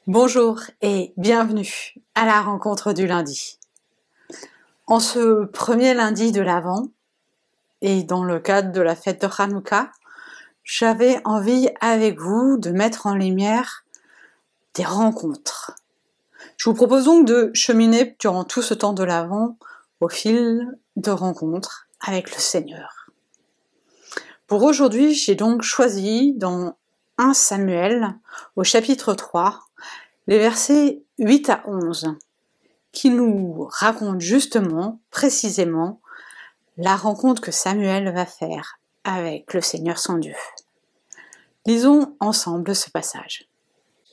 Bonjour et bienvenue à la rencontre du lundi. En ce premier lundi de l'Avent et dans le cadre de la fête de Hanouka, j'avais envie avec vous de mettre en lumière des rencontres. Je vous propose donc de cheminer durant tout ce temps de l'Avent au fil de rencontres avec le Seigneur. Pour aujourd'hui, j'ai donc choisi dans 1 Samuel au chapitre 3 les versets 8 à 11 qui nous racontent justement, précisément, la rencontre que Samuel va faire avec le Seigneur son Dieu. Lisons ensemble ce passage.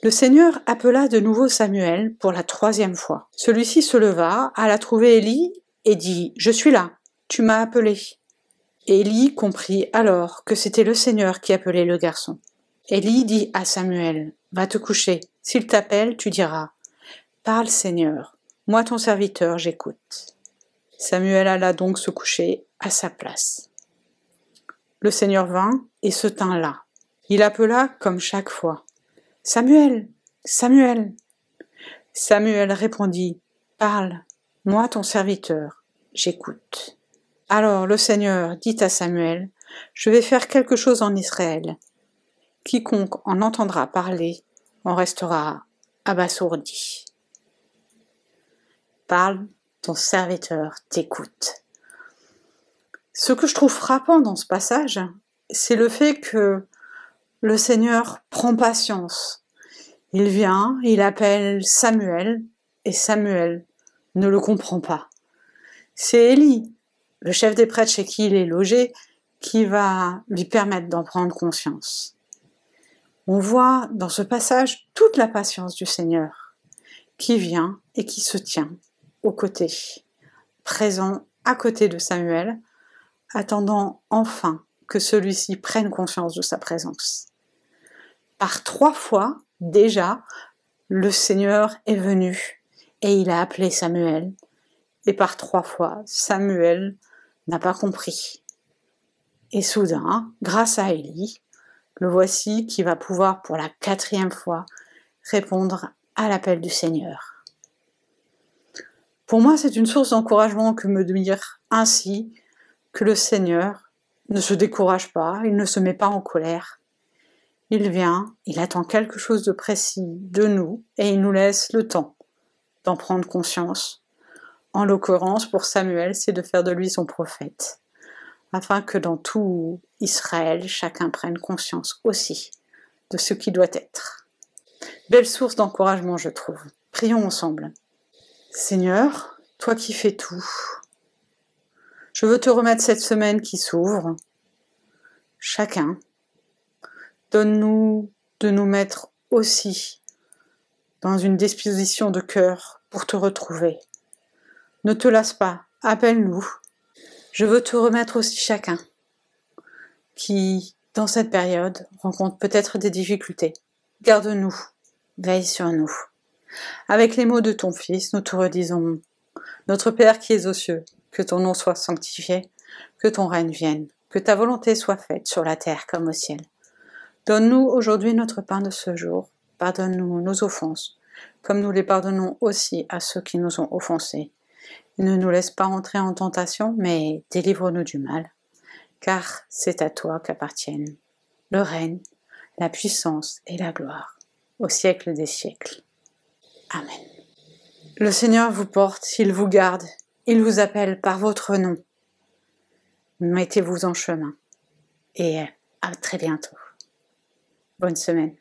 Le Seigneur appela de nouveau Samuel pour la 3e fois. Celui-ci se leva, alla trouver Élie et dit « Je suis là, tu m'as appelé ». Élie comprit alors que c'était le Seigneur qui appelait le garçon. Élie dit à Samuel « Va te coucher, s'il t'appelle, tu diras « Parle Seigneur, moi ton serviteur, j'écoute ». Samuel alla donc se coucher à sa place. Le Seigneur vint et se tint là. Il appela comme chaque fois « Samuel, Samuel !» Samuel répondit « Parle, moi ton serviteur, j'écoute ». Alors le Seigneur dit à Samuel « Je vais faire quelque chose en Israël. Quiconque en entendra parler en restera abasourdi. Parle, ton serviteur t'écoute. » Ce que je trouve frappant dans ce passage, c'est le fait que le Seigneur prend patience. Il vient, il appelle Samuel, et Samuel ne le comprend pas. C'est Élie, le chef des prêtres chez qui il est logé, qui va lui permettre d'en prendre conscience. On voit dans ce passage toute la patience du Seigneur, qui vient et qui se tient aux côtés, présent à côté de Samuel, attendant enfin que celui-ci prenne conscience de sa présence. Par 3 fois, déjà, le Seigneur est venu et il a appelé Samuel. Et par 3 fois, Samuel n'a pas compris. Et soudain, grâce à Élie, le voici qui va pouvoir pour la 4e fois répondre à l'appel du Seigneur. Pour moi, c'est une source d'encouragement que me dire ainsi que le Seigneur ne se décourage pas, il ne se met pas en colère. Il vient, il attend quelque chose de précis de nous et il nous laisse le temps d'en prendre conscience. En l'occurrence, pour Samuel, c'est de faire de lui son prophète, afin que dans tout Israël, chacun prenne conscience aussi de ce qui doit être. Belle source d'encouragement, je trouve. Prions ensemble. Seigneur, toi qui fais tout, je veux te remettre cette semaine qui s'ouvre. Chacun, donne-nous de nous mettre aussi dans une disposition de cœur pour te retrouver. Ne te lasse pas, appelle-nous. Je veux te remettre aussi chacun qui, dans cette période, rencontre peut-être des difficultés. Garde-nous, veille sur nous. Avec les mots de ton Fils, nous te redisons « Notre Père qui es aux cieux, que ton nom soit sanctifié, que ton règne vienne, que ta volonté soit faite sur la terre comme au ciel. Donne-nous aujourd'hui notre pain de ce jour, pardonne-nous nos offenses, comme nous les pardonnons aussi à ceux qui nous ont offensés. Ne nous laisse pas entrer en tentation, mais délivre-nous du mal, car c'est à toi qu'appartiennent le règne, la puissance et la gloire, au siècle des siècles. Amen. Le Seigneur vous porte, il vous garde, il vous appelle par votre nom. Mettez-vous en chemin et à très bientôt. Bonne semaine.